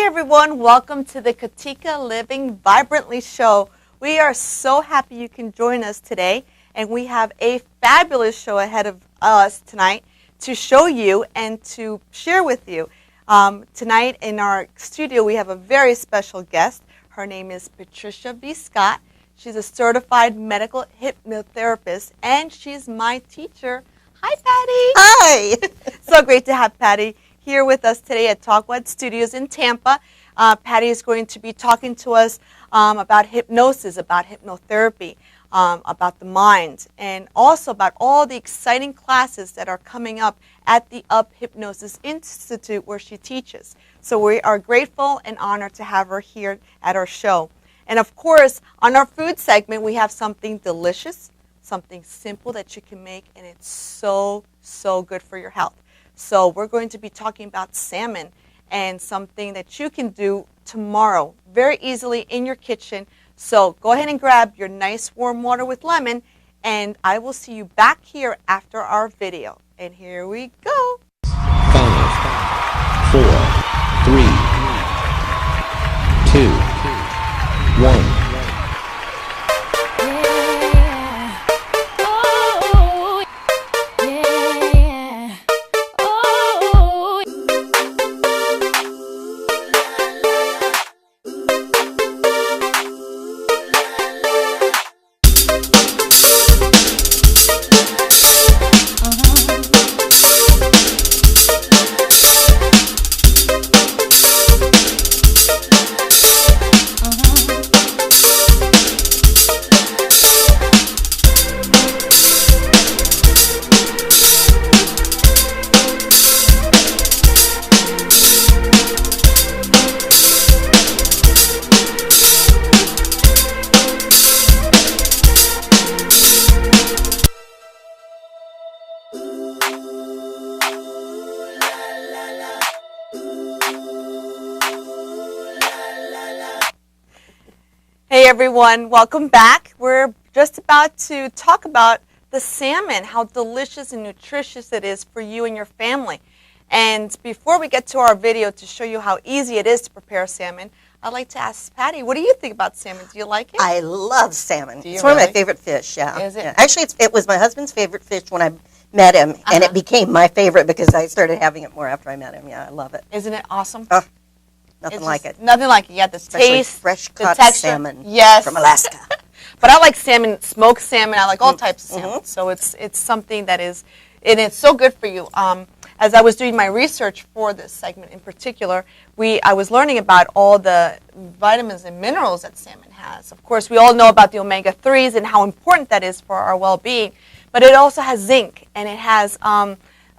Everyone, welcome to the Katica Living Vibrantly show. We are so happy you can join us today, and we have a fabulous show ahead of us tonight to show you and to share with you. Tonight in our studio we have a very special guest. Her name is Patricia B. Scott. She's a certified medical hypnotherapist, and she's my teacher. Hi, Patty. Hi. So great to have Patty here with us today at Talk Wad Studios in Tampa. Patty is going to be talking to us about hypnosis, about hypnotherapy, about the mind, and also about all the exciting classes that are coming up at the Up Hypnosis Institute where she teaches. So we are grateful and honored to have her here at our show. And of course, on our food segment, we have something delicious, something simple that you can make, and it's so, so good for your health. So we're going to be talking about salmon, and something that you can do tomorrow very easily in your kitchen. So go ahead and grab your nice warm water with lemon, and I will see you back here after our video. And here we go. 5, 4, 3, 2, 1. Hey everyone, welcome back. We're just about to talk about the salmon, how delicious and nutritious it is for you and your family. And before we get to our video to show you how easy it is to prepare salmon, I'd like to ask Patty, what do you think about salmon? Do you like it? I love salmon. Do you it's one really? of my favorite fish, yeah. Is it? Yeah. Actually, it was my husband's favorite fish when I met him, and it became my favorite because I started having it more after I met him. Yeah, I love it. Isn't it awesome? Oh, nothing like it. Nothing like it. Yeah, the Especially taste, fresh the caught texture. salmon Yes. from Alaska. But I like salmon, smoked salmon. I like all types of salmon. So it's something that is, and it's so good for you. As I was doing my research for this segment in particular, I was learning about all the vitamins and minerals that salmon has. Of course, we all know about the omega-3s and how important that is for our well-being. But it also has zinc, and it has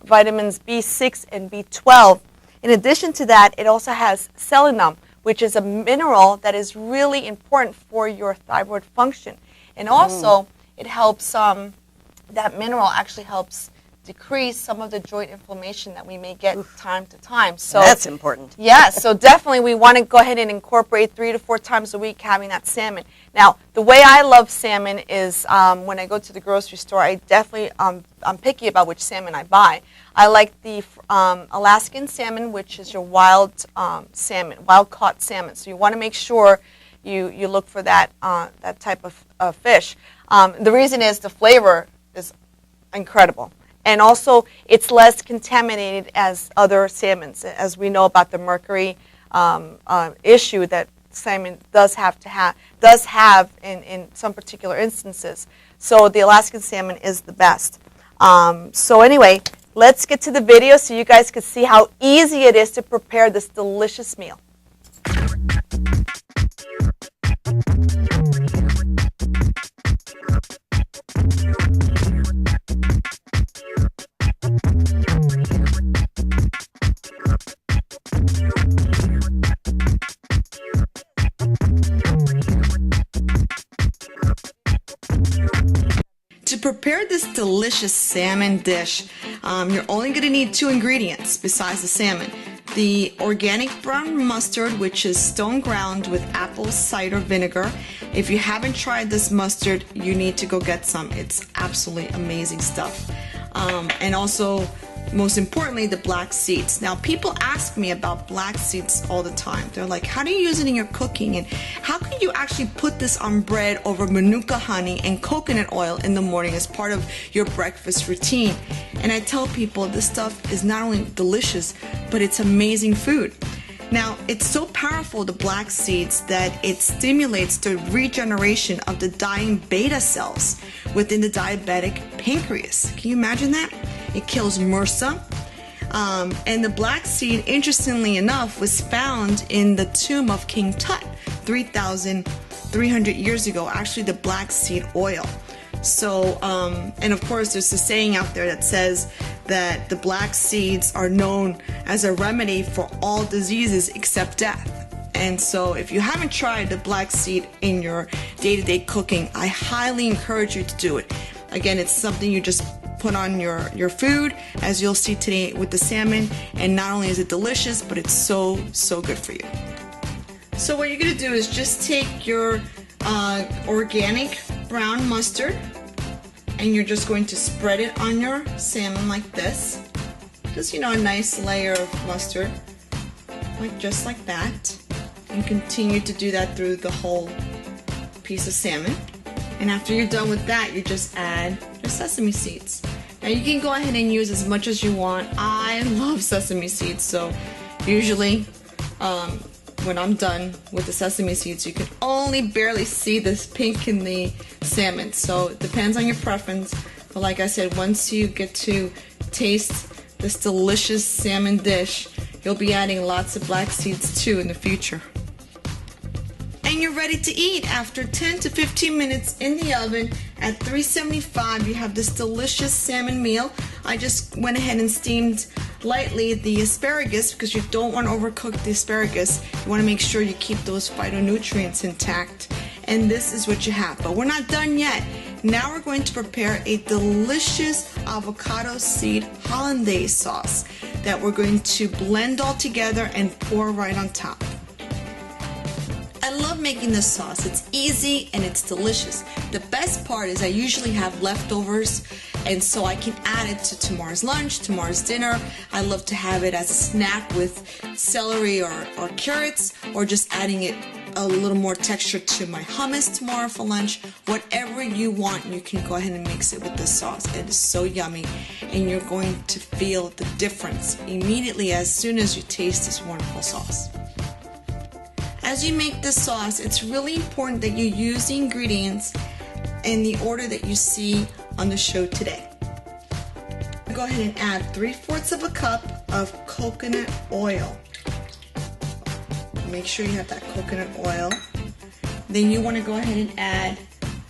vitamins B6 and B12. In addition to that, it also has selenium, which is a mineral that is really important for your thyroid function. And also, it helps, that mineral actually helps decrease some of the joint inflammation that we may get time to time. So that's important. Yes, so definitely we want to go ahead and incorporate 3 to 4 times a week having that salmon. Now, the way I love salmon is when I go to the grocery store, I definitely, I'm picky about which salmon I buy. I like the Alaskan salmon, which is your wild salmon, wild-caught salmon. So you want to make sure you look for that, that type of fish. The reason is the flavor is incredible. And also, it's less contaminated as other salmons, as we know about the mercury issue that salmon does have in some particular instances. So the Alaskan salmon is the best. So anyway, let's get to the video so you guys can see how easy it is to prepare this delicious meal. To prepare this delicious salmon dish, you're only going to need 2 ingredients besides the salmon. The organic brown mustard, which is stone ground with apple cider vinegar. If you haven't tried this mustard, you need to go get some. It's absolutely amazing stuff. And also, most importantly, the black seeds. Now, people ask me about black seeds all the time. They're like, how do you use it in your cooking? And how can you actually put this on bread over manuka honey and coconut oil in the morning as part of your breakfast routine? And I tell people this stuff is not only delicious, but it's amazing food. Now, it's so powerful, the black seeds, that it stimulates the regeneration of the dying beta cells within the diabetic pancreas. Can you imagine that? It kills MRSA. And the black seed, interestingly enough, was found in the tomb of King Tut 3,300 years ago, actually the black seed oil. So, and of course, there's a saying out there that says that the black seeds are known as a remedy for all diseases except death. And so if you haven't tried the black seed in your day-to-day cooking, I highly encourage you to do it. Again, it's something you just put on your food, as you'll see today with the salmon, and not only is it delicious, but it's so good for you. So what you're going to do is just take your organic brown mustard, and you're just going to spread it on your salmon like this. Just, a nice layer of mustard, just like that. And continue to do that through the whole piece of salmon. And after you're done with that, you just add your sesame seeds. Now you can go ahead and use as much as you want. I love sesame seeds, so usually when I'm done with the sesame seeds, you can only barely see this pink in the salmon. So it depends on your preference. But like I said, once you get to taste this delicious salmon dish, you'll be adding lots of black seeds too in the future. And you're ready to eat. After 10 to 15 minutes in the oven at 375, you have this delicious salmon meal. I just went ahead and steamed lightly the asparagus because you don't want to overcook the asparagus. You want to make sure you keep those phytonutrients intact. And this is what you have. But we're not done yet. Now we're going to prepare a delicious avocado seed hollandaise sauce that we're going to blend all together and pour right on top. I love making this sauce. It's easy and it's delicious. The best part is I usually have leftovers, and so I can add it to tomorrow's lunch, tomorrow's dinner. I love to have it as a snack with celery or carrots, or just adding it a little more texture to my hummus tomorrow for lunch. Whatever you want, you can go ahead and mix it with this sauce. It is so yummy, and you're going to feel the difference immediately as soon as you taste this wonderful sauce. As you make this sauce, it's really important that you use the ingredients in the order that you see on the show today. Go ahead and add 3/4 of a cup of coconut oil. Make sure you have that coconut oil. Then you want to go ahead and add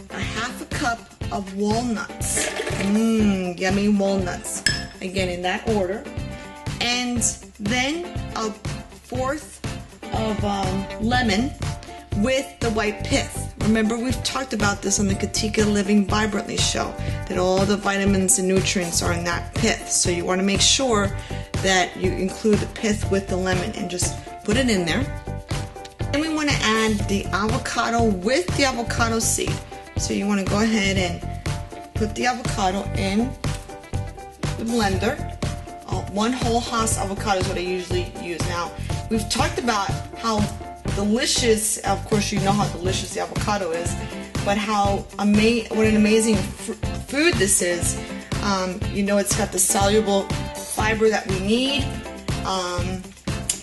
a 1/2 cup of walnuts. Yummy walnuts. Again, in that order. And then a 1/4 of lemon with the white pith. Remember, we've talked about this on the Katica Living Vibrantly show, that all the vitamins and nutrients are in that pith. So you want to make sure that you include the pith with the lemon and just put it in there. Then we want to add the avocado with the avocado seed. So you want to go ahead and put the avocado in the blender. 1 whole Hass avocado is what I usually use. Now, we've talked about how delicious, of course you know how delicious the avocado is, but what an amazing food this is. It's got the soluble fiber that we need,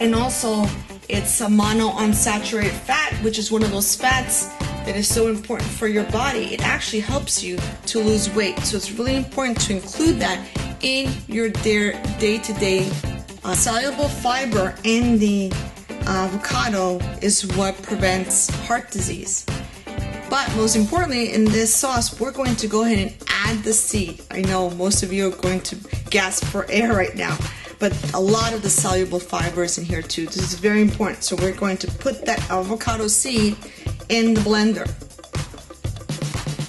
and also it's a monounsaturated fat, which is one of those fats that is so important for your body. It actually helps you to lose weight, so it's really important to include that in your day-to-day. Soluble fiber in the avocado is what prevents heart disease. But most importantly, in this sauce, we're going to go ahead and add the seed. I know most of you are going to gasp for air right now, but a lot of the soluble fiber is in here too. This is very important. So we're going to put that avocado seed in the blender.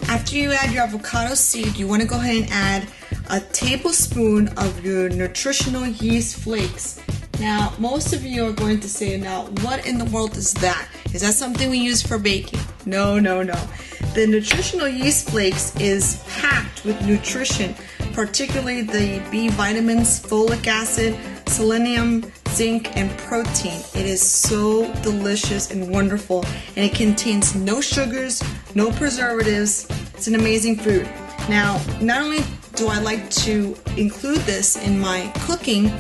After you add your avocado seed, you want to go ahead and add a tablespoon of your nutritional yeast flakes. Now, most of you are going to say, now, what in the world is that? Is that something we use for baking? No. The nutritional yeast flakes is packed with nutrition, particularly the B vitamins, folic acid, selenium, zinc, and protein. It is so delicious and wonderful, and it contains no sugars, no preservatives. It's an amazing food. Now, not only do I like to include this in my cooking,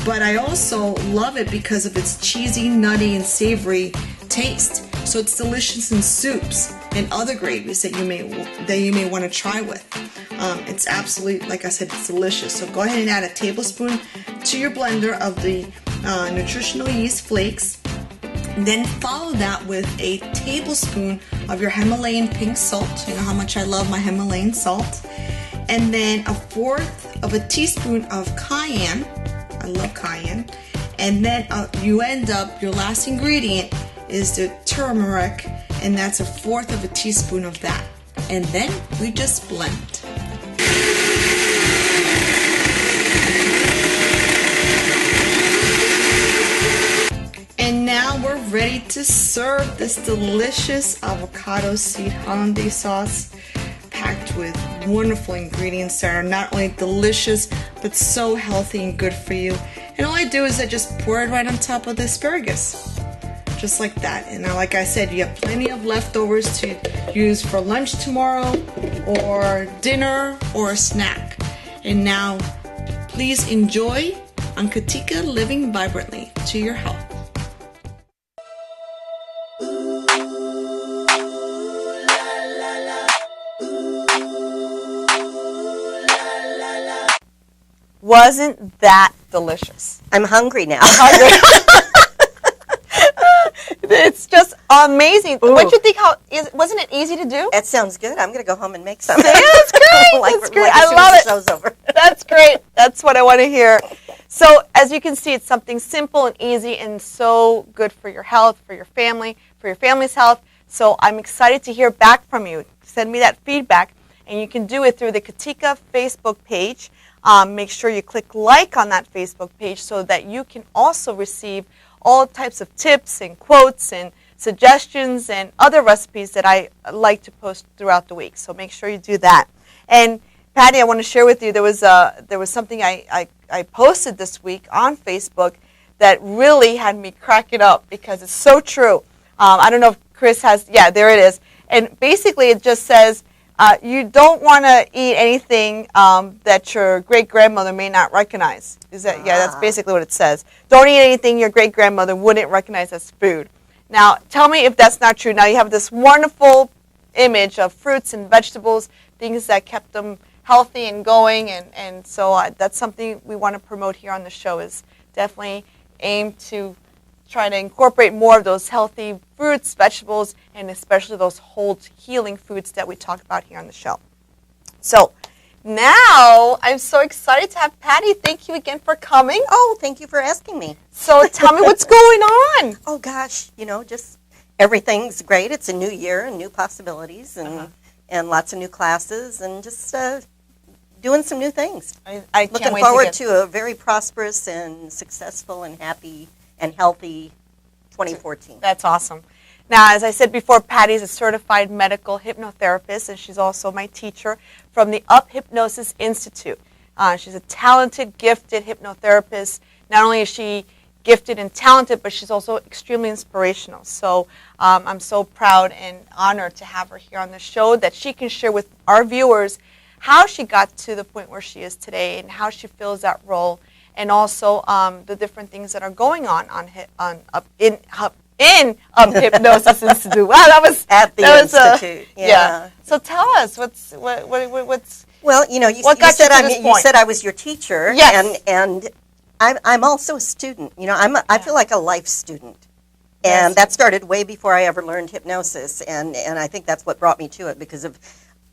but I also love it because of its cheesy, nutty, and savory taste. So it's delicious in soups and other gravies that you may want to try with. It's absolutely, like I said, it's delicious. So go ahead and add a tablespoon to your blender of the nutritional yeast flakes. Then follow that with a tablespoon of your Himalayan pink salt. You know how much I love my Himalayan salt. And then 1/4 of a teaspoon of cayenne. I love cayenne. And then you end up, your last ingredient is the turmeric, and that's 1/4 of a teaspoon of that. And then we just blend. And now we're ready to serve this delicious avocado seed hollandaise sauce, packed with wonderful ingredients that are not only delicious, but so healthy and good for you. And all I do is I just pour it right on top of the asparagus. Just like that. And now, like I said, you have plenty of leftovers to use for lunch tomorrow, or dinner, or a snack. And now, please enjoy on Katica, living vibrantly to your health. Wasn't that delicious? I'm hungry now. It's just amazing. What do you think? Wasn't it easy to do? That sounds good. I'm going to go home and make some. Yeah, that's great. That's great. I love it. Show's over. That's great. That's what I want to hear. So, as you can see, it's something simple and easy, and so good for your health, for your family, for your family's health. So, I'm excited to hear back from you. Send me that feedback, and you can do it through the Katica Facebook page. Make sure you click like on that Facebook page so that you can also receive all types of tips and quotes and suggestions and other recipes that I like to post throughout the week. So make sure you do that. And Patty, I want to share with you, there was something I posted this week on Facebook that really had me cracking up because it's so true. I don't know if Chris has, yeah, there it is. And basically it just says, you don't want to eat anything that your great-grandmother may not recognize. Is that? Yeah, that's basically what it says. Don't eat anything your great-grandmother wouldn't recognize as food. Now, tell me if that's not true. Now, you have this wonderful image of fruits and vegetables, things that kept them healthy and going, and so that's something we want to promote here on the show, is definitely aim to try to incorporate more of those healthy fruits, vegetables, and especially those whole healing foods that we talk about here on the show. So now I'm so excited to have Patty. Thank you again for coming. Oh, thank you for asking me. So tell me what's going on. Oh, gosh, just everything's great. It's a new year and new possibilities and lots of new classes and just doing some new things. I can't Looking wait forward to a very prosperous and successful and happy and healthy 2014. That's awesome. Now, as I said before, Patty's a certified medical hypnotherapist, and she's also my teacher from the Up Hypnosis Institute. She's a talented, gifted hypnotherapist. Not only is she gifted and talented, but she's also extremely inspirational. So I'm so proud and honored to have her here on the show, that she can share with our viewers how she got to the point where she is today and how she fills that role, and also the different things that are going on in in Hypnosis Institute. Wow, that was At the that was, institute. Yeah. So tell us what's Well, you know, you What got said you to this you point? said I was your teacher. Yes. And I'm also a student. You know, I feel like a life student. Yes. And that started way before I ever learned hypnosis. And I think that's what brought me to it, because of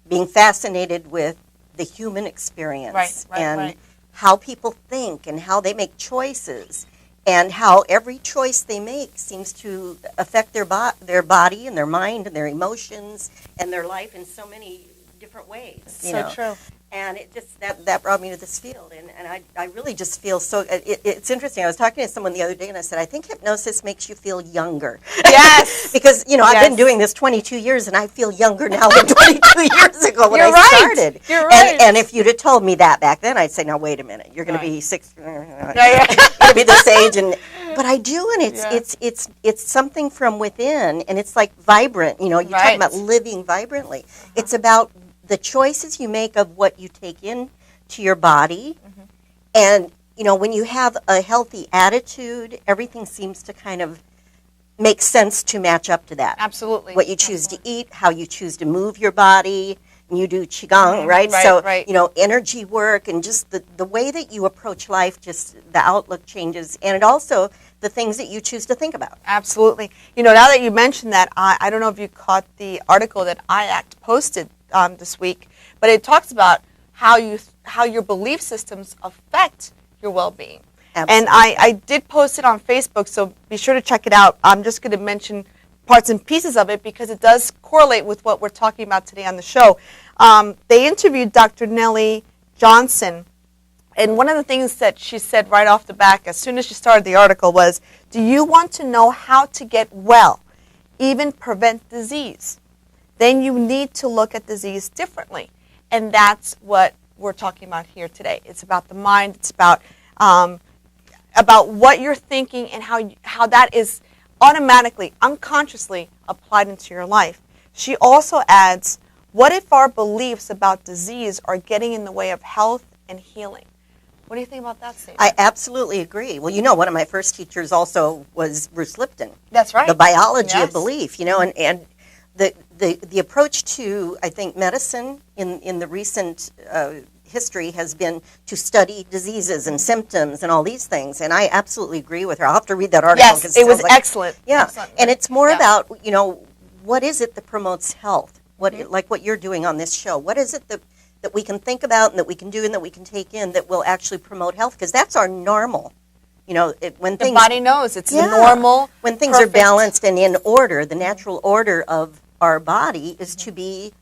being fascinated with the human experience. Right. How people think and how they make choices, and how every choice they make seems to affect their body and their mind and their emotions and their life in so many different ways. so true. And it just that brought me to this field, and I really just feel so. It's interesting. I was talking to someone the other day, and I said, I think hypnosis makes you feel younger. Yes, Because I've Yes. been doing this 22 years, and I feel younger now than 22 years ago when You're I right. started. You're right. And if you'd have told me that back then, I'd say, now wait a minute, you're going Right. to be six. Yeah. You're going to be this age, but I do, and Yeah. it's something from within, and it's like vibrant. You're Right. talking about living vibrantly. It's about the choices you make of what you take in to your body. And when you have a healthy attitude, everything seems to kind of make sense to match up to that. Absolutely. What you choose to eat, how you choose to move your body, and you do qigong, right? Right, So right. energy work, and just the way that you approach life, just the outlook changes, and it also the things that you choose to think about. Absolutely. Now that you mentioned that, I don't know if you caught the article that IACT posted this week, but it talks about how your belief systems affect your well-being. And I did post it on Facebook, so be sure to check it out. I'm just going to mention parts and pieces of it because it does correlate with what we're talking about today on the show. They interviewed Dr. Nellie Johnson, and one of the things that she said right off the back as soon as she started the article was, do you want to know how to get well, even prevent disease? Then you need to look at disease differently. And that's what we're talking about here today. It's about the mind. It's about what you're thinking and how that is automatically, unconsciously applied into your life. She also adds, what if our beliefs about disease are getting in the way of health and healing? What do you think about that statement? I absolutely agree. Well, one of my first teachers also was Bruce Lipton. That's right. The biology Yes. of belief, and the approach to, I think, medicine in the recent history has been to study diseases and symptoms and all these things. And I absolutely agree with her. I'll have to read that article. Yes, 'cause it was sounds like, excellent. Yeah, Excellent. and it's more Yeah. about, what is it that promotes health? Like what you're doing on this show. What is it that we can think about and that we can do and that we can take in that will actually promote health? Because that's our normal. When The things body knows. It's the Yeah. normal. when things are perfect- balanced and in order, the natural order of our body is to be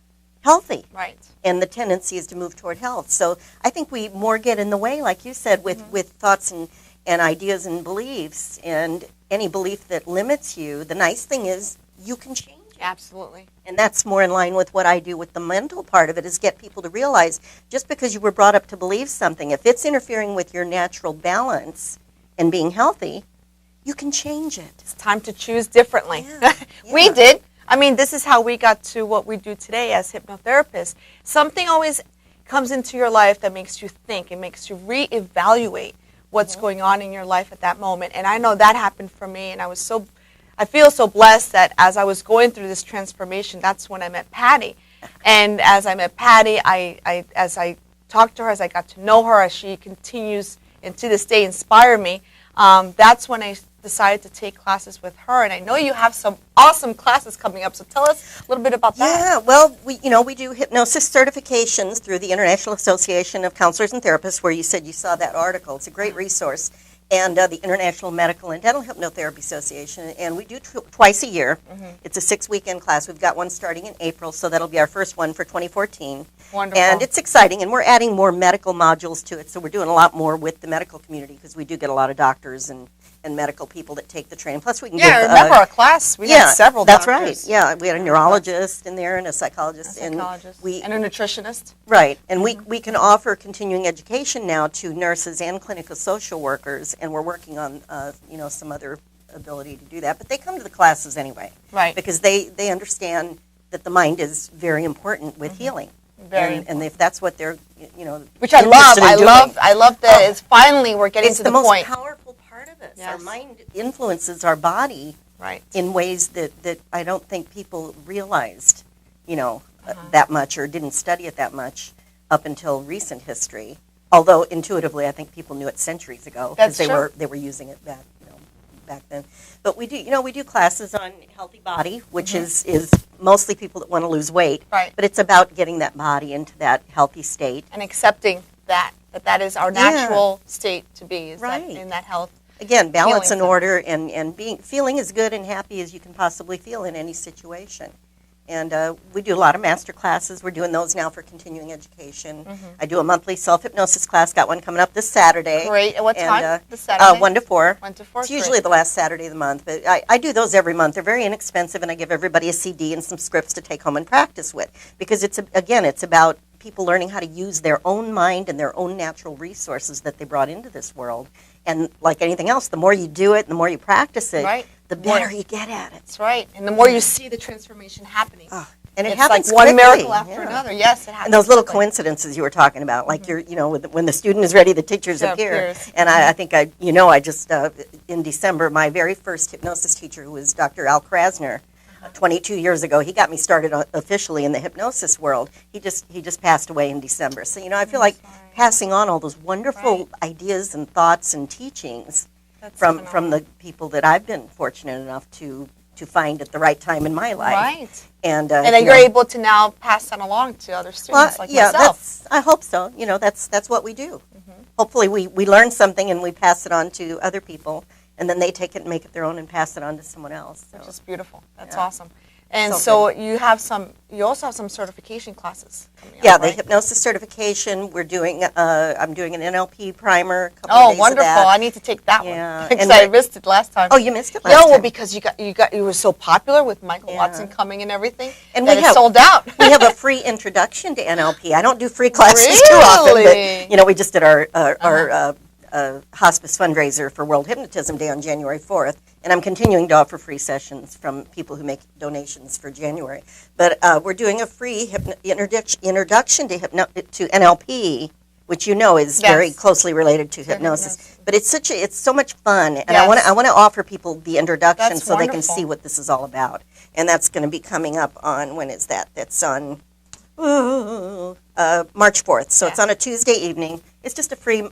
healthy. Right. And the tendency is to move toward health. So I think we more get in the way, like you said, with thoughts and ideas and beliefs. And any belief that limits you, the nice thing is you can change it. Absolutely. And that's more in line with what I do with the mental part of it, is get people to realize just because you were brought up to believe something, if it's interfering with your natural balance and being healthy, you can change it. It's time to choose differently. Yeah. We Yeah. did. I mean, this is how we got to what we do today as hypnotherapists. Something always comes into your life that makes you think. It makes you reevaluate what's going on in your life at that moment. And I know that happened for me, and I feel so blessed that as I was going through this transformation, that's when I met Patty. And as I met Patty, as I talked to her, as I got to know her, as she continues and to this day inspire me, that's when I decided to take classes with her. And I know you have some awesome classes coming up, so tell us a little bit about that. Yeah, well, we do hypnosis certifications through the International Association of Counselors and Therapists, where you said you saw that article. It's a great resource. And the International Medical and Dental Hypnotherapy Association, and we do twice a year. It's a 6-weekend class. We've got one starting in April, so that'll be our first one for 2014. Wonderful. And it's exciting, and we're adding more medical modules to it, so we're doing a lot more with the medical community, because we do get a lot of doctors and medical people that take the training. Plus, we can Yeah, I give, remember our class. We had several that's doctors. right. Yeah, we had a neurologist in there and a psychologist. And a nutritionist. Right, and we can offer continuing education now to nurses and clinical social workers, and we're working on some other ability to do that. But they come to the classes anyway, Right. Because they understand that the mind is very important with healing, Very and if that's what they're Which I love. interested in doing. I love that it's finally we're getting It's to the the most point. powerful part of us. Our Yes. mind influences our body Right. in ways that I don't think people realized, that much or didn't study it that much up until recent history. Although intuitively, I think people knew it centuries ago because That's true. they were using it back then. But we do classes on healthy body, which is mostly people that want to lose weight. Right. But it's about getting that body into that healthy state. And accepting that is our natural state to be, is Right. that in that health. Again, balance Feeling and order and feeling as good and happy as you can possibly feel in any situation. And we do a lot of master classes. We're doing those now for continuing education. I do a monthly self-hypnosis class. Got one coming up this Saturday. Great. At what time? This Saturday? 1 to 4. 1 to 4. It's usually the last Saturday of the month. But I do those every month. They're very inexpensive, and I give everybody a CD and some scripts to take home and practice with. Because, it's about people learning how to use their own mind and their own natural resources that they brought into this world. And like anything else, the more you do it, the more you practice it, Right. the better you get at it. That's right. And the more you see the transformation happening. And it it's happens like one quickly. miracle after another. Yes, it happens. And those little quickly. coincidences you were talking about, like when the student is ready, the teachers Yeah, appear. appears. And I think I just in December, my very first hypnosis teacher, who was Dr. Al Krasner, 22 years ago, he got me started officially in the hypnosis world. He just passed away in December. So I feel like passing on all those wonderful ideas and thoughts and teachings from the people that I've been fortunate enough to find at the right time in my life. Right. And then you're able to now pass that along to other students like myself. I hope so. That's what we do. Hopefully we learn something and we pass it on to other people, and then they take it and make it their own and pass it on to someone else. So. Which is beautiful. That's awesome. And So so you also have some certification classes coming up, Yeah, the right? hypnosis certification. We're doing. I'm doing an NLP primer. A couple Oh, of days wonderful! Of that. I need to take that Yeah, one because and I we're- missed it last time. Oh, you missed it last Yeah, well, time. because you were so popular with Michael Yeah. Watson coming and everything, And that we it have- sold out. We have a free introduction to NLP. I don't do free classes too often, Really? but we just did our hospice fundraiser for World Hypnotism Day on January 4th, and I'm continuing to offer free sessions from people who make donations for January. But we're doing a free introduction to NLP, which is very closely related to hypnosis. But it's so much fun, and I want to offer people the introduction That's so they can wonderful. see what this is all about. And that's going to be coming up on, when is that? That's on March 4th. So it's on a Tuesday evening. It's just a free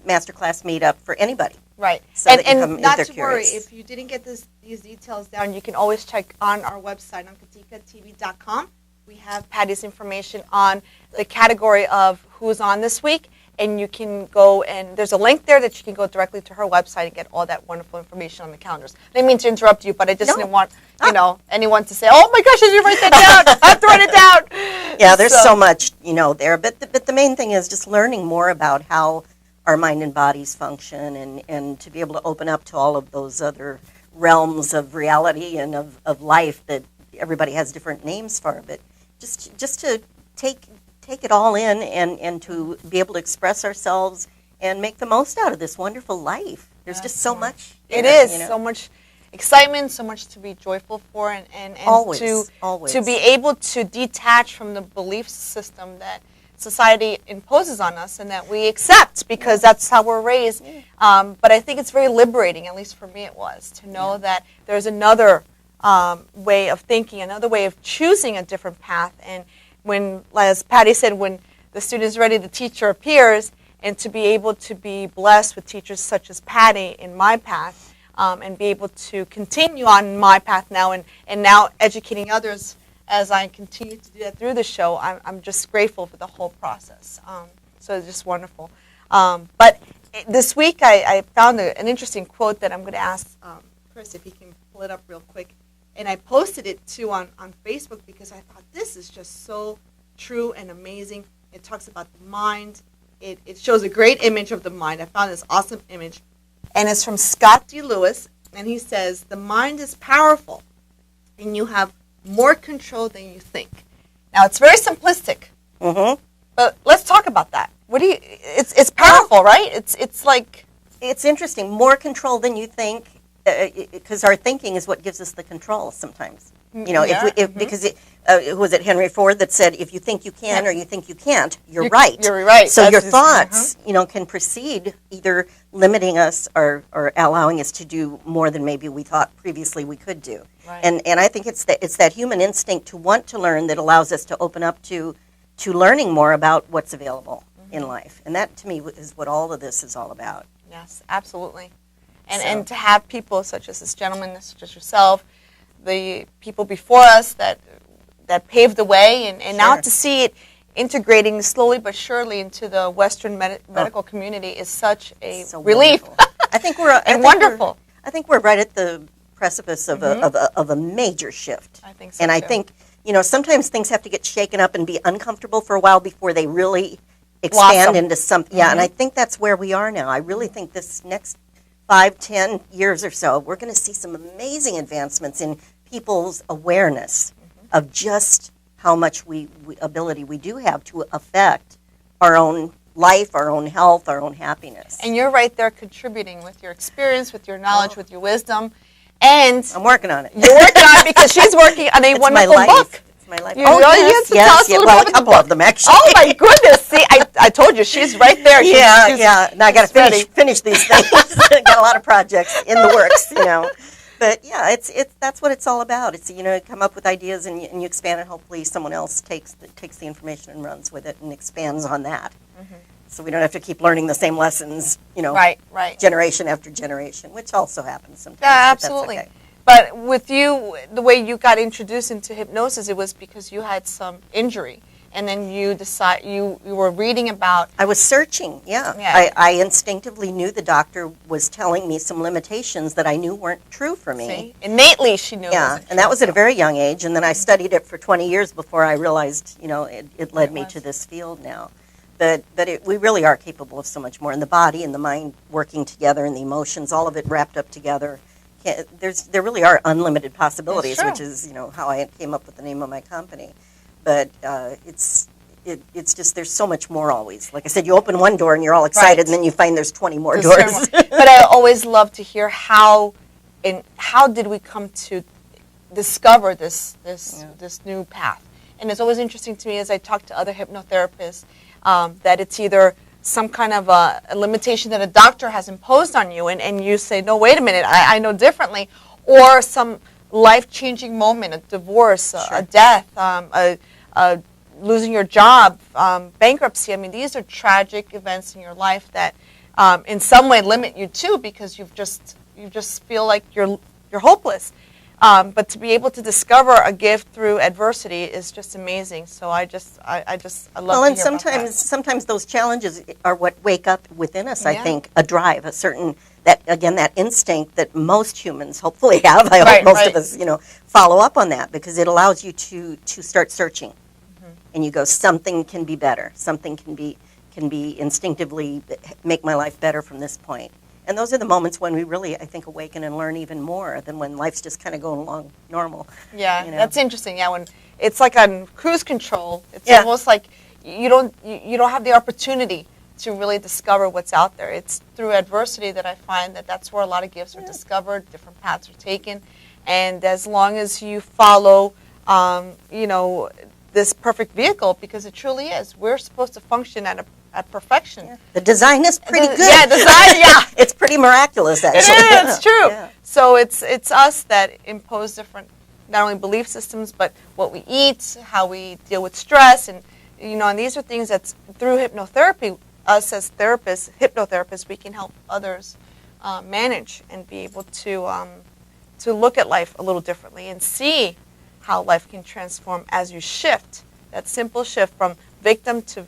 masterclass meetup for anybody. Right. So that you come And if not they're to worry, curious. if you didn't get these details down, you can always check on our website on katicatv.com. We have Patty's information on the category of who's on this week, and you can go and there's a link there that you can go directly to her website and get all that wonderful information on the calendars. I didn't mean to interrupt you, but I just didn't want anyone to say, "Oh my gosh, I didn't write that down. I have to write it down." Yeah, there's so much there, but the main thing is just learning more about how our mind and bodies function, and to be able to open up to all of those other realms of reality and of life that everybody has different names for, but just to take it all in and to be able to express ourselves and make the most out of this wonderful life. There's just so much. It is so much excitement, so much to be joyful for, and Always. to be able to detach from the belief system that society imposes on us and that we accept because that's how we're raised. But I think it's very liberating, at least for me it was, to know that there's another way of thinking, another way of choosing a different path. And when, as Patty said, when the student is ready, the teacher appears, and to be able to be blessed with teachers such as Patty in my path, and be able to continue on my path now, and now educating others as I continue to do that through the show, I'm just grateful for the whole process. So it's just wonderful. But this week I found an interesting quote that I'm going to ask Chris if he can pull it up real quick. And I posted it too on Facebook because I thought this is just so true and amazing. It talks about the mind. It shows a great image of the mind. I found this awesome image. And it's from Scott D. Lewis. And he says, "The mind is powerful and you have more control than you think." Now, it's very simplistic. Mm-hmm. But let's talk about that. What do you? It's powerful, right? It's like It's interesting. More control than you think, because our thinking is what gives us the control sometimes. You know, because was it Henry Ford that said, if you think you can or you think you can't, you're right. You're right. So your thoughts, you know, can proceed either limiting us or allowing us to do more than maybe we thought previously we could do. Right. And I think it's that human instinct to want to learn that allows us to open up to learning more about what's available in life. And that, to me, is what all of this is all about. Yes, absolutely. And to have people such as this gentleman, such as yourself, the people before us that paved the way, and now to see it integrating slowly but surely into the Western medical community is such a relief. I think we're wonderful. I think we're right at the precipice of a major shift. I think so. And I think, you know, sometimes things have to get shaken up and be uncomfortable for a while before they really expand into something. Yeah, and I think that's where we are now. I really think this next 5-10 years or so, we're going to see some amazing advancements in people's awareness of just how much ability we do have to affect our own life, our own health, our own happiness. And you're right there contributing with your experience, with your knowledge, with your wisdom. And I'm working on it. You're working on it because she's working on a wonderful book. It's my life. You yes. Well, a couple of them, actually. Oh, my goodness. See, I told you, she's right there. She's Now I got to finish these things. Got a lot of projects in the works, you know. But yeah, it's that's what it's all about. It's, you know, come up with ideas and you expand it. Hopefully, someone else takes the information and runs with it and expands on that. So we don't have to keep learning the same lessons, you know, right. generation after generation, which also happens sometimes. Yeah, absolutely. But with you, the way you got introduced into hypnosis, it was because you had some injury. And then you were reading about... I was searching, I instinctively knew the doctor was telling me some limitations that I knew weren't true for me. See? Innately she knew. Yeah, and that was at a very young age. And then I studied it for 20 years before I realized, you know, it led me to this field now. But we really are capable of so much more. And the body and the mind working together and the emotions, all of it wrapped up together. There really are unlimited possibilities, which is, you know, how I came up with the name of my company. But it's just, there's so much more always. Like I said, you open one door and you're all excited, and then you find there's 20 more doors. But I always love to hear how did we come to discover this new path. And it's always interesting to me as I talk to other hypnotherapists that it's either some kind of a limitation that a doctor has imposed on you, and you say, no, wait a minute, I know differently, or some life-changing moment, a divorce, a death, losing your job, bankruptcy. I mean, these are tragic events in your life that in some way limit you too, because you just feel like you're hopeless. But to be able to discover a gift through adversity is just amazing. So I love to hear about that. Sometimes those challenges are what wake up within us, I think, a drive, a certain, that instinct that most humans hopefully have. I hope most of us, you know, follow up on that, because it allows you to start searching. And you go, something can be better. Something can be instinctively make my life better from this point. And those are the moments when we really, I think, awaken and learn even more than when life's just kind of going along normal. Yeah, you know? That's interesting. Yeah, when it's like on cruise control, it's almost like you don't have the opportunity to really discover what's out there. It's through adversity that I find that's where a lot of gifts are discovered, different paths are taken, and as long as you follow, you know, this perfect vehicle, because it truly is, we're supposed to function at perfection. Yeah. The design is pretty good. Yeah, design. It's pretty miraculous, actually. It's true. Yeah. So it's us that impose different, not only belief systems, but what we eat, how we deal with stress, and you know, and these are things that's through hypnotherapy. Us as therapists, hypnotherapists, we can help others manage and be able to look at life a little differently and see how life can transform as you shift. That simple shift from victim to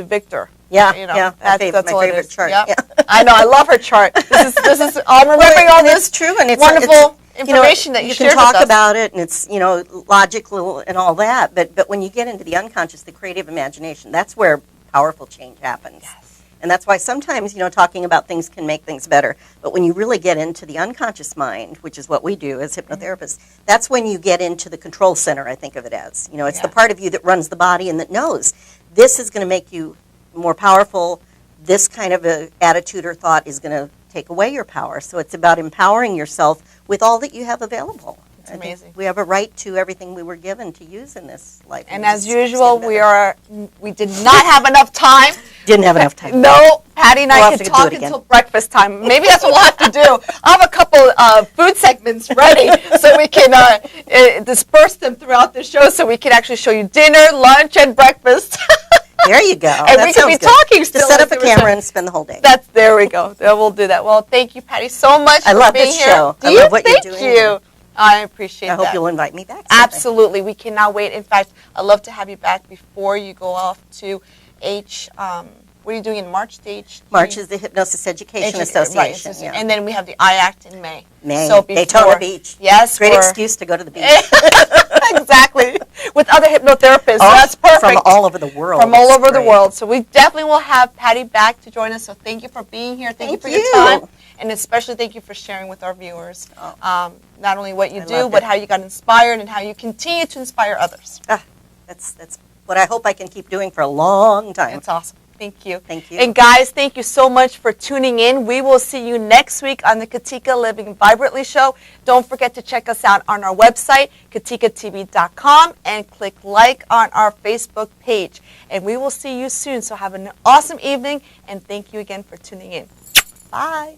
victor. Yeah, you know, that's my all favorite it is. chart. Yep. Yeah. I know, I love her chart. This is I'm remembering all this true, and it's wonderful information that you shared with us. You can talk about it, and it's, you know, logical and all that, but when you get into the unconscious, the creative imagination, that's where powerful change happens. Yes. And that's why sometimes, you know, talking about things can make things better. But when you really get into the unconscious mind, which is what we do as hypnotherapists, that's when you get into the control center, I think of it as. You know, it's the part of you that runs the body and that knows this is going to make you more powerful. This kind of a attitude or thought is going to take away your power. So it's about empowering yourself with all that you have available. It's I think amazing. we have a right to everything we were given to use in this life. And we as just usual, stand better. we did not have enough time. Didn't have enough time. No, Patty and We'll I have could to do talk it again. until breakfast time. Maybe that's what we'll have to do. I have a couple food segments ready so we can disperse them throughout the show so we can actually show you dinner, lunch, and breakfast. There you go. And That we can be sounds good. talking still. Just set up as a we were camera saying. and spend the whole day. There we go. We'll do that. Well, thank you, Patty, so much I for love being this here. show. Do I you? love what you're Thank doing you. here. I appreciate I that. hope you'll invite me back someday. Absolutely. We cannot wait. In fact, I'd love to have you back before you go off to what are you doing in March? March is the Hypnosis Education Association. Right, Yeah. and then we have the IACT in May. May. So Daytona Beach. Yes. Great excuse to go to the beach. Exactly. With other hypnotherapists. Oh, That's perfect. From all over the world. From all That's over the great. world. So we definitely will have Patty back to join us. So thank you for being here. Thank you for your time. And especially thank you for sharing with our viewers not only what you do, but how you got inspired and how you continue to inspire others. That's what I hope I can keep doing for a long time. That's awesome. Thank you. Thank you. And guys, thank you so much for tuning in. We will see you next week on the Katica Living Vibrantly show. Don't forget to check us out on our website, katicatv.com, and click like on our Facebook page. And we will see you soon. So have an awesome evening, and thank you again for tuning in. Bye.